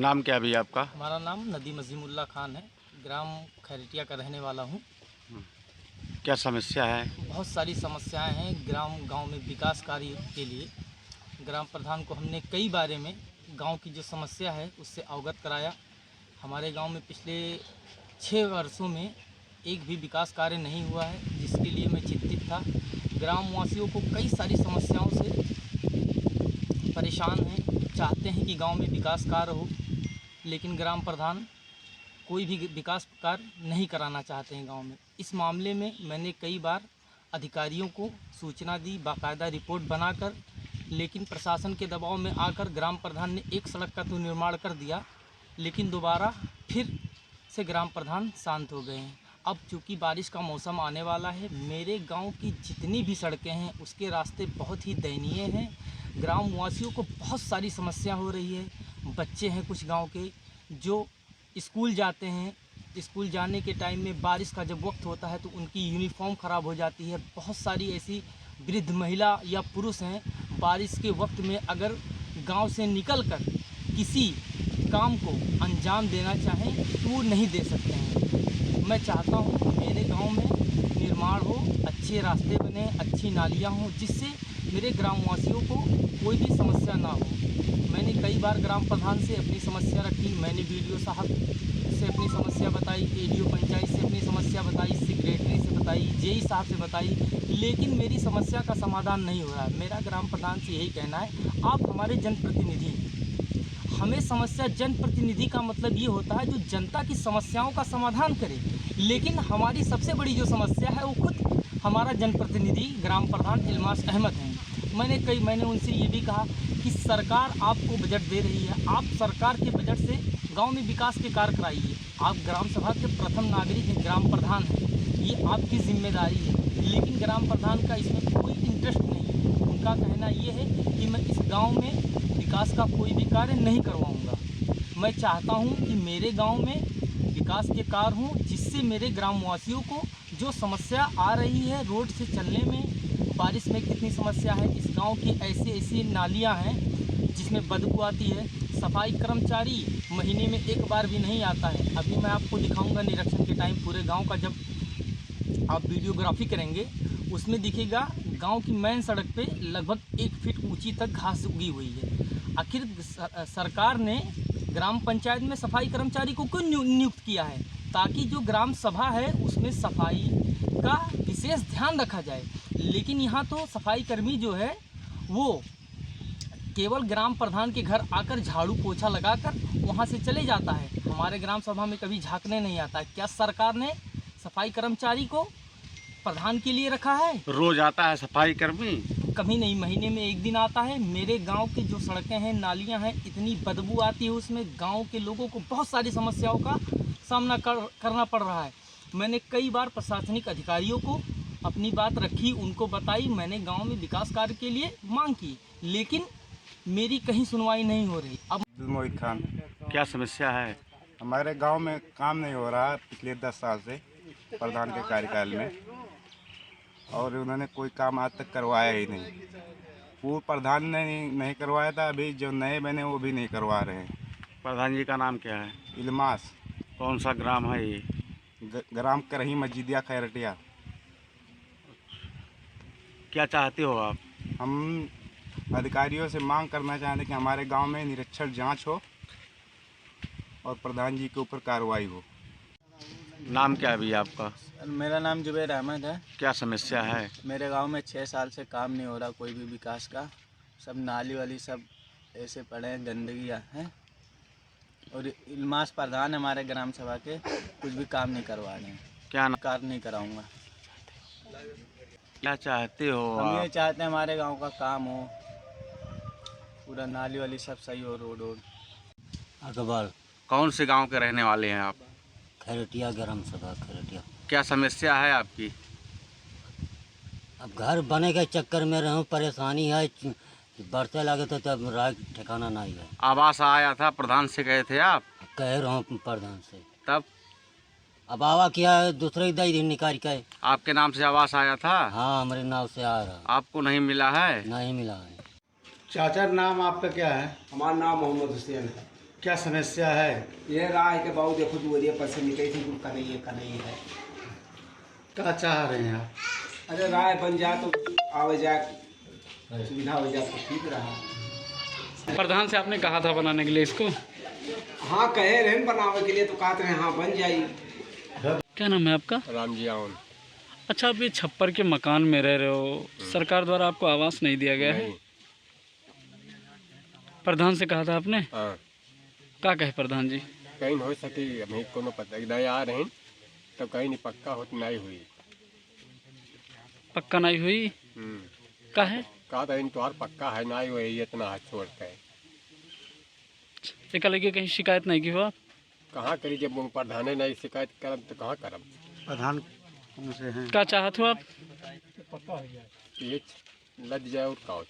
नाम क्या भी आपका? हमारा नाम नदीम अजीमुल्ला खान है। ग्राम खैरटिया का रहने वाला हूँ। क्या समस्या है? बहुत सारी समस्याएं हैं गांव में विकास कार्य के लिए। ग्राम प्रधान को हमने कई बारे में गांव की जो समस्या है उससे अवगत कराया। हमारे गांव में पिछले 6 वर्षों में एक भी विकास कार्य नहीं हुआ है, जिसके लिए मैं चिंतित था। ग्रामवासियों को कई सारी समस्याओं से परेशान हैं, चाहते हैं कि गांव में विकास कार्य हो, लेकिन ग्राम प्रधान कोई भी विकास कार्य नहीं कराना चाहते हैं गांव में। इस मामले में मैंने कई बार अधिकारियों को सूचना दी, बाकायदा रिपोर्ट बनाकर, लेकिन प्रशासन के दबाव में आकर ग्राम प्रधान ने एक सड़क का तो निर्माण कर दिया, लेकिन दोबारा फिर से ग्राम प्रधान शांत हो गए हैं। अब चूँकि बारिश का मौसम आने वाला है, मेरे गांव की जितनी भी सड़कें हैं उसके रास्ते बहुत ही दयनीय हैं। ग्रामवासियों को बहुत सारी समस्या हो रही है। बच्चे हैं कुछ गांव के जो स्कूल जाते हैं, स्कूल जाने के टाइम में बारिश का जब वक्त होता है तो उनकी यूनिफॉर्म ख़राब हो जाती है। बहुत सारी ऐसी वृद्ध महिला या पुरुष हैं, बारिश के वक्त में अगर गांव से निकलकर किसी काम को अंजाम देना चाहें तो वो नहीं दे सकते हैं। मैं चाहता हूँ मेरे गांव में निर्माण हो, अच्छे रास्ते बने, अच्छी नालियाँ हों, जिससे मेरे ग्रामवासियों को कोई भी समस्या ना हो। मैंने कई बार ग्राम प्रधान से अपनी समस्या रखी, मैंने वीडियो साहब से अपनी समस्या बताई, एडीओ पंचायत से अपनी समस्या बताई, सेक्रेटरी से बताई, जेई साहब से बताई, लेकिन मेरी समस्या का समाधान नहीं हो रहा है। मेरा ग्राम प्रधान से यही कहना है, आप हमारे जनप्रतिनिधि हैं, हमें समस्या, जनप्रतिनिधि का मतलब ये होता है जो जनता की समस्याओं का समाधान करे, लेकिन हमारी सबसे बड़ी जो समस्या है वो खुद हमारा जनप्रतिनिधि ग्राम प्रधान इल्मास अहमद हैं। मैंने उनसे ये भी कहा कि सरकार आपको बजट दे रही है, आप सरकार के बजट से गांव में विकास के कार्य कराइए। आप ग्राम सभा के प्रथम नागरिक हैं, ग्राम प्रधान हैं, ये आपकी जिम्मेदारी है, लेकिन ग्राम प्रधान का इसमें कोई इंटरेस्ट नहीं है। उनका कहना ये है कि मैं इस गांव में विकास का कोई भी कार्य नहीं करवाऊंगा। मैं चाहता हूं कि मेरे गांव में विकास के कार्य हों, जिससे मेरे ग्रामवासियों को जो समस्या आ रही है रोड से चलने में, बारिश में कितनी समस्या है, इस गांव की ऐसी नालियां हैं जिसमें बदबू आती है, सफाई कर्मचारी महीने में एक बार भी नहीं आता है। अभी मैं आपको दिखाऊंगा निरीक्षण के टाइम पूरे गांव का, जब आप वीडियोग्राफी करेंगे उसमें दिखेगा गांव की मेन सड़क पे लगभग 1 फीट ऊंची तक घास उगी हुई है। आखिर सरकार ने ग्राम पंचायत में सफाई कर्मचारी को क्यों नियुक्त किया है? ताकि जो ग्राम सभा है उसमें सफाई का विशेष ध्यान रखा जाए, लेकिन यहाँ तो सफाई कर्मी जो है वो केवल ग्राम प्रधान के घर आकर झाड़ू पोछा लगाकर वहाँ से चले जाता है, हमारे ग्राम सभा में कभी झांकने नहीं आता है। क्या सरकार ने सफाई कर्मचारी को प्रधान के लिए रखा है? रोज आता है सफाई कर्मी? कभी नहीं, महीने में 1 दिन आता है। मेरे गांव की जो सड़कें हैं, नालियां हैं, इतनी बदबू आती है उसमें, गांव के लोगों को बहुत सारी समस्याओं का सामना करना पड़ रहा है। मैंने कई बार प्रशासनिक अधिकारियों को अपनी बात रखी, उनको बताई, मैंने गांव में विकास कार्य के लिए मांग की, लेकिन मेरी कहीं सुनवाई नहीं हो रही। अब मोहित खान, क्या समस्या है? हमारे गांव में काम नहीं हो रहा पिछले 10 साल से प्रधान के कार्यकाल में, और उन्होंने कोई काम आज तक करवाया ही नहीं। वो प्रधान ने नहीं करवाया था, अभी जो नए बने वो भी नहीं करवा रहे हैं। प्रधान जी का नाम क्या है? इल्मास। कौन सा ग्राम है ये? ग्राम करही मस्जिदिया खैरटिया। क्या चाहते हो आप? हम अधिकारियों से मांग करना चाहते हैं कि हमारे गांव में निरीक्षण जांच हो और प्रधान जी के ऊपर कार्रवाई हो। नाम क्या है भी आपका? मेरा नाम जुबैर अहमद है। क्या समस्या है? मेरे गांव में 6 साल से काम नहीं हो रहा कोई भी विकास का। सब नाली वाली सब ऐसे पड़े हैं, गंदगी हैं, और इल्मास प्रधान हमारे ग्राम सभा के कुछ भी काम नहीं करवा रहे हैं। क्या कार्य नहीं कराऊंगा। क्या चाहते हो हम ये आप? चाहते हैं हमारे गांव का काम हो, पूरा नाली वाली सब सही हो, रोड वोड। अकबर, कौन से गांव के रहने वाले हैं आप? खैरटिया ग्राम सभा खैरटिया। क्या समस्या है आपकी? अब घर बने के चक्कर में रहूं, परेशानी है, बढ़ते लगे तो तब राय ठिकाना नहीं है। आवास आया था, प्रधान से गए थे आप? कह रहा हूँ प्रधान से, तब अब आवा किया है, दूसरे दिन निकाल के। आपके नाम से आवास आया था? हाँ, हमारे नाव से आ रहा, आपको नहीं मिला है? नहीं मिला है। चाचा, नाम आपका क्या है? हमारा नाम मोहम्मद हुसैन है। क्या समस्या है? ये राह के बाबू देखो दूरिया पर से निकली थी कर रही है। क्या चाह रहे हैं आप? अरे राह बन जाए तो आवे जाए सुविधा हो जाए तो ठीक रहा। प्रधान से आपने कहा था बनाने के लिए इसको? हाँ कहे रहे बनावे के लिए तो कहते हैं हाँ बन जाई। क्या नाम है आपका? राम जी आउन। अच्छा, आप ये छप्पर के मकान में रह रहे हो, सरकार द्वारा आपको आवास नहीं दिया गया है? नहीं। प्रधान से कहा था आपने? हाँ क्या कहे प्रधान जी? कहीं हो सकी हमें कोनो पता नहीं आ रहे तो कहीं नहीं पक्का हो नहीं हुई। पक्का नहीं हुई? क्या है? कहा था इन तोहार पक्का है नहीं हुई इतना हाथ छोड़ के। एक लगे कहीं शिकायत नहीं की हो आप? कहाँ करी जब प्रधान नहीं शिकायत करब तो कहाँ करब। प्रधान कौन से हैं? क्या चाहते हो आप? पेच लग जाए और का